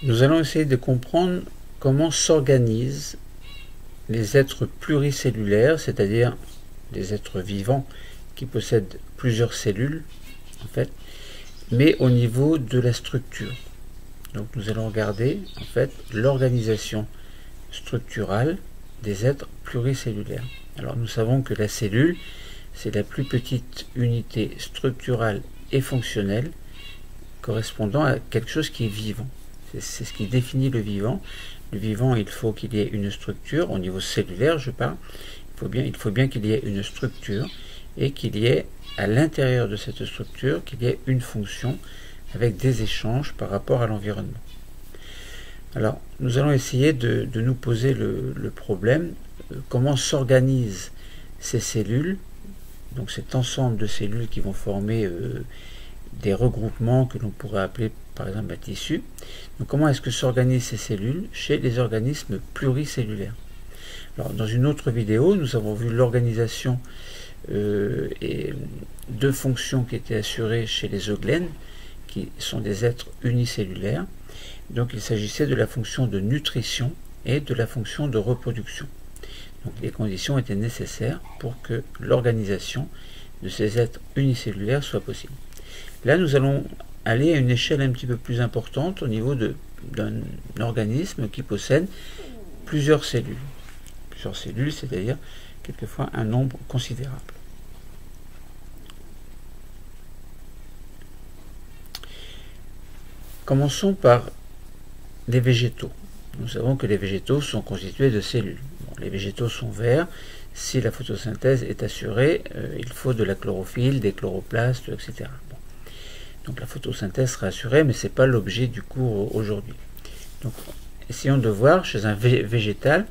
Nous allons essayer de comprendre comment s'organisent les êtres pluricellulaires, c'est-à-dire des êtres vivants qui possèdent plusieurs cellules, en fait, mais au niveau de la structure. Donc nous allons regarder en fait l'organisation structurale des êtres pluricellulaires. Alors nous savons que la cellule, c'est la plus petite unité structurale et fonctionnelle correspondant à quelque chose qui est vivant. C'est ce qui définit le vivant. Le vivant, il faut qu'il y ait une structure, au niveau cellulaire je parle, il faut bien qu'il y ait une structure et qu'il y ait à l'intérieur de cette structure, qu'il y ait une fonction avec des échanges par rapport à l'environnement. Alors, nous allons essayer de nous poser le problème, comment s'organisent ces cellules, donc cet ensemble de cellules qui vont former des regroupements que l'on pourrait appeler par exemple un tissu. Donc comment est-ce que s'organisent ces cellules chez les organismes pluricellulaires? Alors dans une autre vidéo, nous avons vu l'organisation et deux fonctions qui étaient assurées chez les euglènes, qui sont des êtres unicellulaires. Donc il s'agissait de la fonction de nutrition et de la fonction de reproduction. Donc les conditions étaient nécessaires pour que l'organisation de ces êtres unicellulaires soit possible. Là, nous allons aller à une échelle un petit peu plus importante au niveau d'un organisme qui possède plusieurs cellules. Plusieurs cellules, c'est-à-dire quelquefois un nombre considérable. Commençons par les végétaux. Nous savons que les végétaux sont constitués de cellules. Bon, les végétaux sont verts. Si la photosynthèse est assurée, il faut de la chlorophylle, des chloroplastes, etc. Bon. Donc la photosynthèse sera assurée, mais ce n'est pas l'objet du cours aujourd'hui. Donc essayons de voir chez un végétal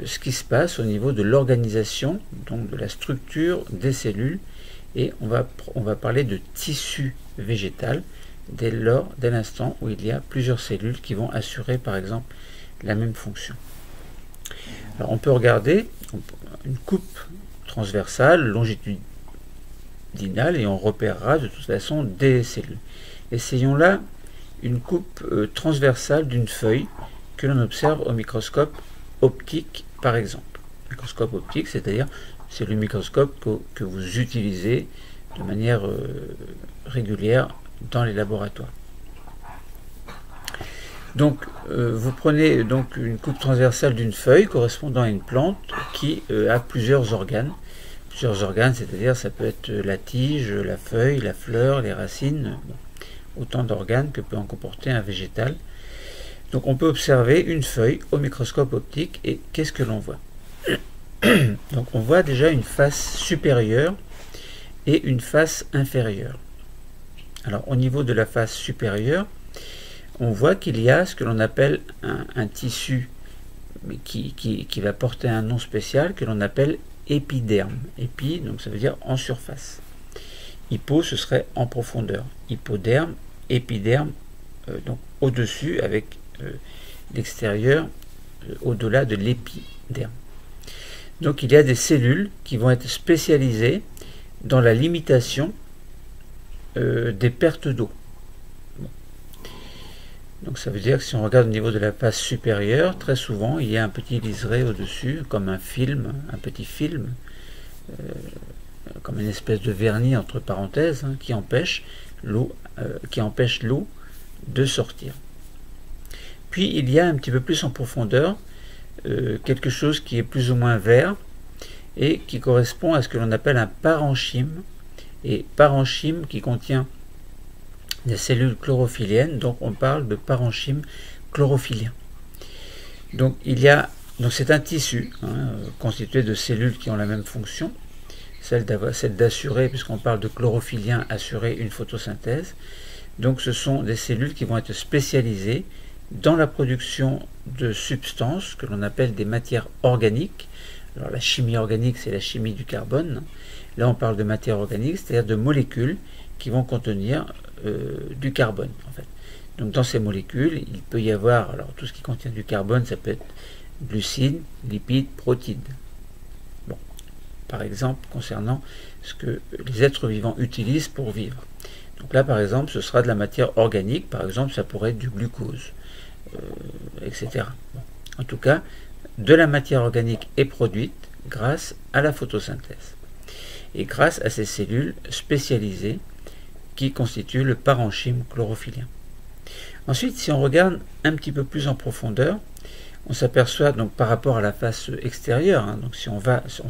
ce qui se passe au niveau de l'organisation, donc de la structure des cellules, et on va parler de tissu végétal dès l'instant où il y a plusieurs cellules qui vont assurer par exemple la même fonction. Alors on peut regarder une coupe transversale, longitudinale, et on repérera de toute façon des cellules. Essayons là une coupe transversale d'une feuille que l'on observe au microscope optique par exemple. Microscope optique, c'est-à-dire c'est le microscope que vous utilisez de manière régulière dans les laboratoires. Donc vous prenez donc une coupe transversale d'une feuille correspondant à une plante qui a plusieurs organes. Plusieurs organes, c'est-à-dire ça peut être la tige, la feuille, la fleur, les racines, bon, autant d'organes que peut en comporter un végétal. Donc on peut observer une feuille au microscope optique et qu'est-ce que l'on voit? Donc on voit déjà une face supérieure et une face inférieure. Alors au niveau de la face supérieure, on voit qu'il y a ce que l'on appelle un tissu qui va porter un nom spécial que l'on appelle épiderme. Épi, donc ça veut dire en surface. Hypo, ce serait en profondeur. Hypoderme, épiderme, donc au-dessus avec l'extérieur au-delà de l'épiderme. Donc il y a des cellules qui vont être spécialisées dans la limitation des pertes d'eau. Bon. Donc ça veut dire que si on regarde au niveau de la face supérieure, très souvent il y a un petit liseré au-dessus, comme un film, un petit film, comme une espèce de vernis entre parenthèses, hein, qui empêche l'eau de sortir. Puis il y a un petit peu plus en profondeur quelque chose qui est plus ou moins vert et qui correspond à ce que l'on appelle un parenchyme, et parenchyme qui contient des cellules chlorophylliennes, donc on parle de parenchyme chlorophylien. Donc c'est un tissu constitué de cellules qui ont la même fonction, celle d'assurer, puisqu'on parle de chlorophyllien, assurer une photosynthèse. Donc ce sont des cellules qui vont être spécialisées dans la production de substances que l'on appelle des matières organiques. Alors la chimie organique, c'est la chimie du carbone. Là on parle de matières organiques, c'est-à-dire de molécules qui vont contenir du carbone en fait. Donc dans ces molécules, il peut y avoir, alors tout ce qui contient du carbone, ça peut être glucides, lipides, protides. Bon, par exemple, concernant ce que les êtres vivants utilisent pour vivre. Donc là, par exemple, ce sera de la matière organique, par exemple, ça pourrait être du glucose. etc. Bon. En tout cas, de la matière organique est produite grâce à la photosynthèse et grâce à ces cellules spécialisées qui constituent le parenchyme chlorophyllien. Ensuite, si on regarde un petit peu plus en profondeur, on s'aperçoit donc par rapport à la face extérieure, hein, donc si on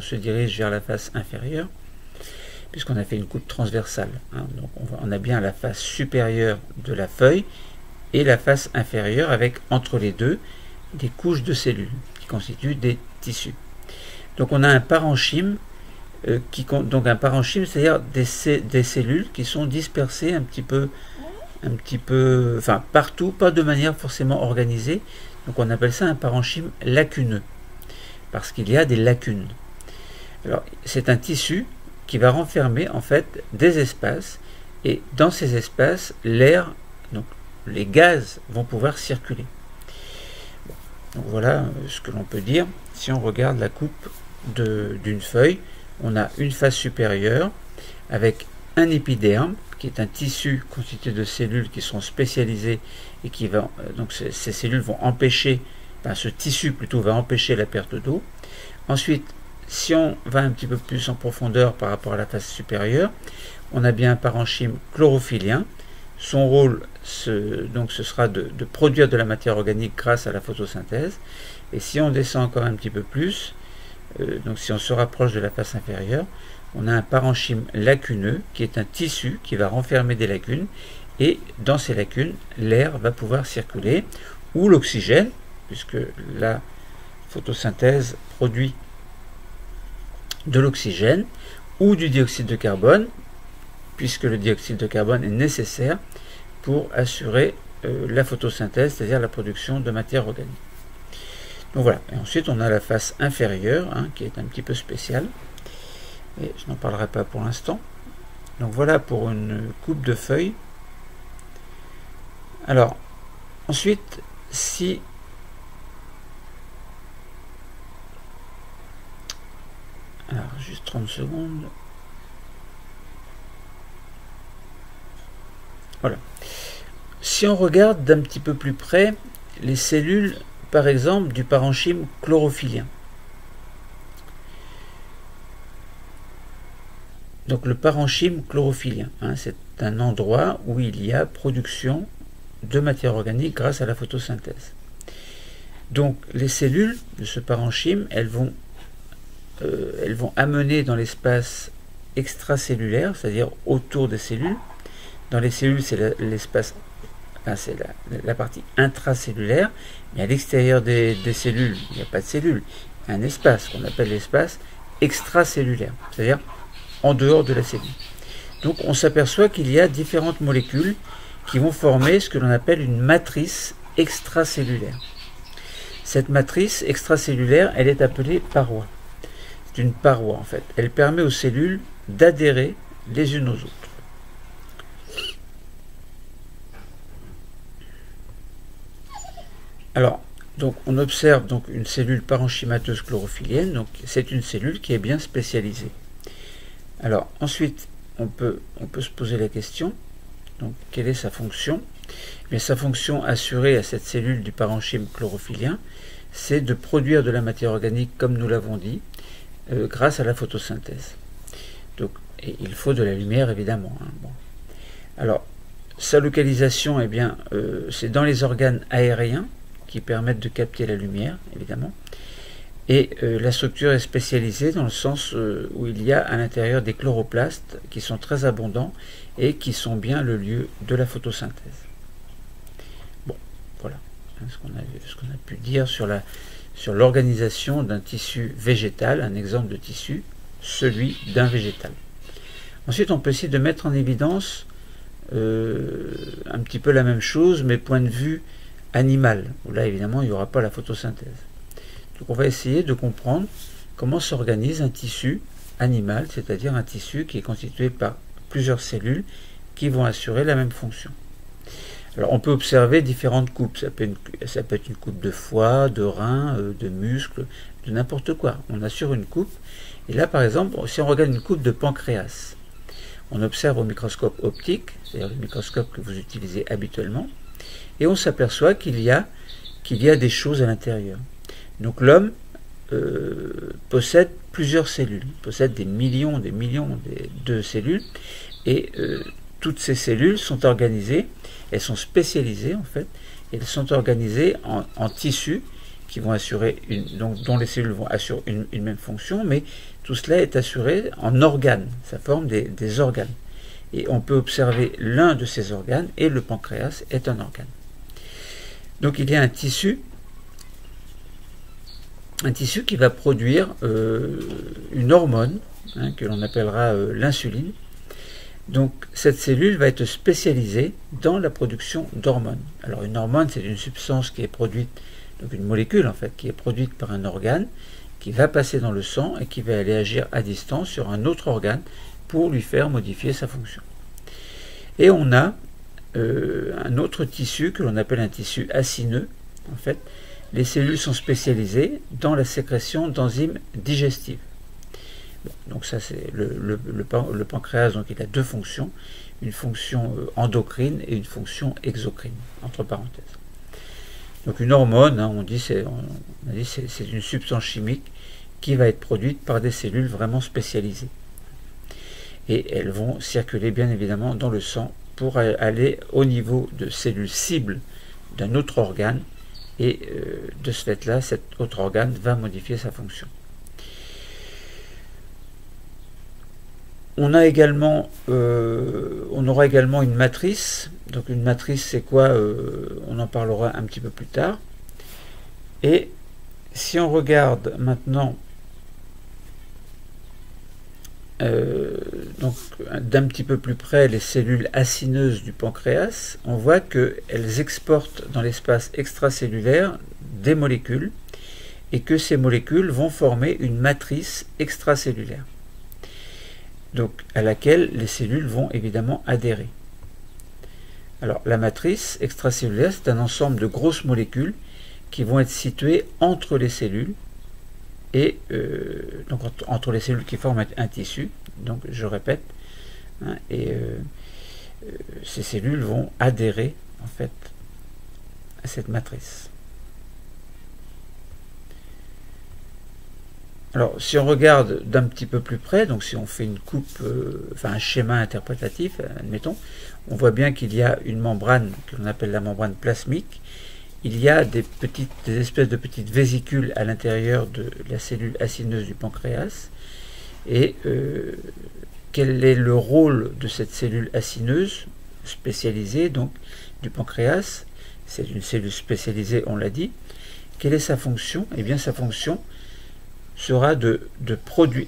se dirige vers la face inférieure, puisqu'on a fait une coupe transversale, hein, donc on a bien la face supérieure de la feuille et la face inférieure avec entre les deux des couches de cellules qui constituent des tissus. Donc on a un parenchyme donc un parenchyme, c'est-à-dire des cellules qui sont dispersées un petit peu, enfin partout, pas de manière forcément organisée. Donc on appelle ça un parenchyme lacuneux, parce qu'il y a des lacunes. Alors c'est un tissu qui va renfermer en fait des espaces, et dans ces espaces, l'air, donc les gaz vont pouvoir circuler. Donc voilà ce que l'on peut dire si on regarde la coupe d'une feuille. On a une face supérieure avec un épiderme qui est un tissu constitué de cellules qui sont spécialisées et qui va donc ces cellules vont empêcher, enfin ce tissu plutôt va empêcher la perte d'eau. Ensuite, si on va un petit peu plus en profondeur par rapport à la face supérieure, on a bien un parenchyme chlorophyllien. Son rôle, ce sera de produire de la matière organique grâce à la photosynthèse. Et si on descend encore un petit peu plus, donc si on se rapproche de la face inférieure, on a un parenchyme lacuneux qui est un tissu qui va renfermer des lacunes, et dans ces lacunes, l'air va pouvoir circuler, ou l'oxygène, puisque la photosynthèse produit de l'oxygène, ou du dioxyde de carbone, puisque le dioxyde de carbone est nécessaire pour assurer la photosynthèse, c'est-à-dire la production de matière organique. Donc voilà, et ensuite on a la face inférieure, hein, qui est un petit peu spéciale, et je n'en parlerai pas pour l'instant. Donc voilà pour une coupe de feuilles. Alors, ensuite, si alors juste 30 secondes. Voilà. Si on regarde d'un petit peu plus près les cellules, par exemple, du parenchyme chlorophyllien. Donc le parenchyme chlorophyllien, hein, c'est un endroit où il y a production de matière organique grâce à la photosynthèse. Donc les cellules de ce parenchyme, elles vont amener dans l'espace extracellulaire, c'est-à-dire autour des cellules. Dans les cellules, c'est l'espace, enfin, c'est la partie intracellulaire, mais à l'extérieur des cellules, il n'y a pas de cellules, il y a un espace qu'on appelle l'espace extracellulaire, c'est-à-dire en dehors de la cellule. Donc on s'aperçoit qu'il y a différentes molécules qui vont former ce que l'on appelle une matrice extracellulaire. Cette matrice extracellulaire, elle est appelée paroi. C'est une paroi en fait. Elle permet aux cellules d'adhérer les unes aux autres. Alors, donc on observe donc une cellule parenchymateuse chlorophyllien. Donc c'est une cellule qui est bien spécialisée. Alors ensuite, on peut se poser la question, donc quelle est sa fonction? Mais sa fonction assurée à cette cellule du parenchyme chlorophyllien, c'est de produire de la matière organique, comme nous l'avons dit, grâce à la photosynthèse. Donc, et il faut de la lumière, évidemment. Hein, bon. Alors, sa localisation, eh bien, c'est dans les organes aériens qui permettent de capter la lumière, évidemment. Et la structure est spécialisée dans le sens où il y a à l'intérieur des chloroplastes qui sont très abondants et qui sont bien le lieu de la photosynthèse. Bon, voilà ce qu'on a pu dire sur l'organisation d'un tissu végétal, un exemple de tissu, celui d'un végétal. Ensuite, on peut essayer de mettre en évidence un petit peu la même chose, mais point de vue animal, où là évidemment il n'y aura pas la photosynthèse. Donc on va essayer de comprendre comment s'organise un tissu animal, c'est-à-dire un tissu qui est constitué par plusieurs cellules qui vont assurer la même fonction. Alors on peut observer différentes coupes, ça peut être une coupe de foie, de rein, de muscles, de n'importe quoi. On assure une coupe, et là par exemple, si on regarde une coupe de pancréas, on observe au microscope optique, c'est-à-dire le microscope que vous utilisez habituellement, et on s'aperçoit qu'il y a des choses à l'intérieur. Donc l'homme possède plusieurs cellules, possède des millions de cellules, et toutes ces cellules sont organisées, elles sont spécialisées en fait, et elles sont organisées en tissus qui vont assurer dont les cellules vont assurer une même fonction, mais tout cela est assuré en organes, ça forme des organes. Et on peut observer l'un de ces organes, et le pancréas est un organe. Donc il y a un tissu qui va produire une hormone, que l'on appellera l'insuline. Donc cette cellule va être spécialisée dans la production d'hormones. Alors une hormone, c'est une substance qui est produite, donc une molécule en fait, qui est produite par un organe, qui va passer dans le sang et qui va aller agir à distance sur un autre organe pour lui faire modifier sa fonction. Et on a un autre tissu que l'on appelle un tissu acineux. En fait, les cellules sont spécialisées dans la sécrétion d'enzymes digestives. Bon, donc ça c'est le pancréas, donc il a deux fonctions, une fonction endocrine et une fonction exocrine, entre parenthèses. Donc une hormone, on a dit c'est une substance chimique qui va être produite par des cellules vraiment spécialisées. Et elles vont circuler bien évidemment dans le sang pour aller au niveau de cellules cibles d'un autre organe, et de ce fait-là, cet autre organe va modifier sa fonction. On aura également une matrice. Donc une matrice, c'est quoi? On en parlera un petit peu plus tard. Et si on regarde maintenant donc d'un petit peu plus près les cellules acineuses du pancréas, on voit qu'elles exportent dans l'espace extracellulaire des molécules, et que ces molécules vont former une matrice extracellulaire, donc à laquelle les cellules vont évidemment adhérer. Alors la matrice extracellulaire, c'est un ensemble de grosses molécules qui vont être situées entre les cellules, et donc entre les cellules qui forment un tissu. Donc je répète, ces cellules vont adhérer en fait à cette matrice. Alors si on regarde d'un petit peu plus près, donc si on fait une coupe, un schéma interprétatif, admettons, on voit bien qu'il y a une membrane que l'on appelle la membrane plasmique. Il y a des espèces de petites vésicules à l'intérieur de la cellule acineuse du pancréas. Et quel est le rôle de cette cellule acineuse spécialisée donc du pancréas? C'est une cellule spécialisée, on l'a dit. Quelle est sa fonction? Eh bien sa fonction sera de produire.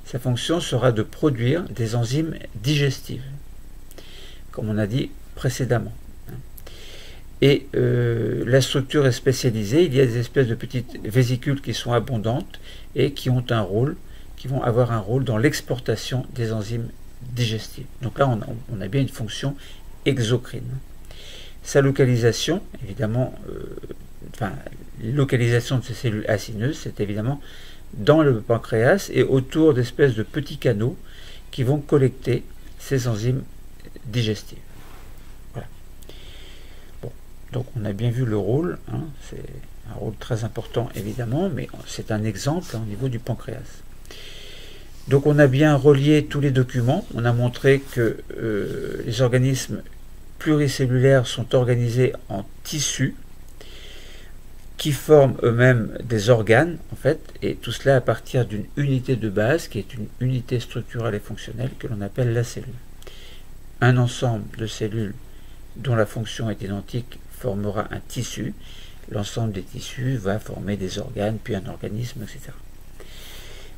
Sa fonction sera de produire des enzymes digestives, comme on a dit précédemment. Et la structure est spécialisée. Il y a des espèces de petites vésicules qui sont abondantes et qui ont un rôle, qui vont avoir un rôle dans l'exportation des enzymes digestives. Donc là, on a bien une fonction exocrine. Sa localisation, évidemment, localisation de ces cellules acineuses, c'est évidemment dans le pancréas et autour d'espèces de petits canaux qui vont collecter ces enzymes digestives. Donc on a bien vu le rôle, c'est un rôle très important évidemment, mais c'est un exemple au niveau du pancréas. Donc on a bien relié tous les documents, on a montré que les organismes pluricellulaires sont organisés en tissus qui forment eux-mêmes des organes en fait, et tout cela à partir d'une unité de base qui est une unité structurelle et fonctionnelle que l'on appelle la cellule. Un ensemble de cellules dont la fonction est identique formera un tissu. L'ensemble des tissus va former des organes, puis un organisme, etc.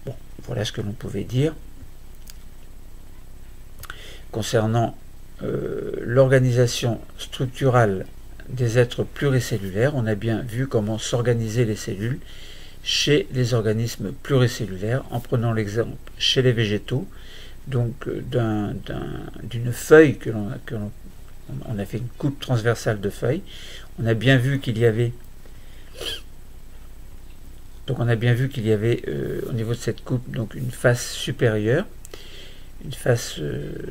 Bon, voilà ce que l'on pouvait dire concernant l'organisation structurale des êtres pluricellulaires. On a bien vu comment s'organiser les cellules chez les organismes pluricellulaires, en prenant l'exemple chez les végétaux, donc d'une feuille on a fait une coupe transversale de feuilles. On a bien vu qu'il y avait au niveau de cette coupe donc une face supérieure une face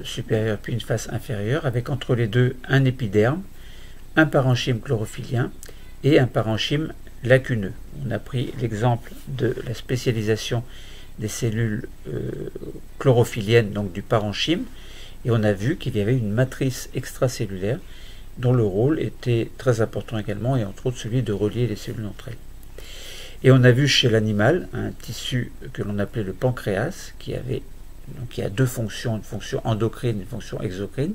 supérieure puis une face inférieure, avec entre les deux un épiderme, un parenchyme chlorophylien et un parenchyme lacuneux. On a pris l'exemple de la spécialisation des cellules chlorophylliennes, donc du parenchyme, et on a vu qu'il y avait une matrice extracellulaire dont le rôle était très important également, et entre autres celui de relier les cellules entre elles. Et on a vu chez l'animal un tissu que l'on appelait le pancréas, qui a deux fonctions, une fonction endocrine et une fonction exocrine.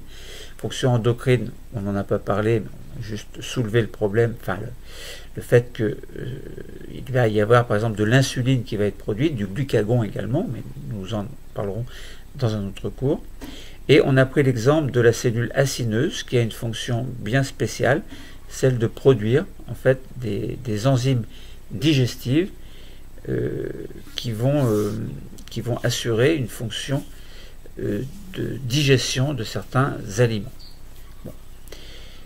Fonction endocrine, on n'en a pas parlé, mais on a juste soulevé le problème, enfin le fait qu'il va y avoir par exemple de l'insuline qui va être produite, du glucagon également, mais nous en parlerons dans un autre cours. Et on a pris l'exemple de la cellule acineuse qui a une fonction bien spéciale, celle de produire en fait des enzymes digestives qui vont assurer une fonction de digestion de certains aliments. Bon.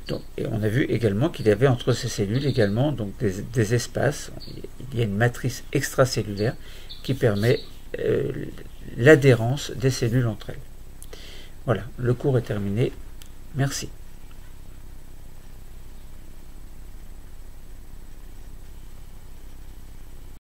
Donc, et on a vu également qu'il y avait entre ces cellules également donc des espaces. Il y a une matrice extracellulaire qui permet l'adhérence des cellules entre elles. Voilà, le cours est terminé. Merci.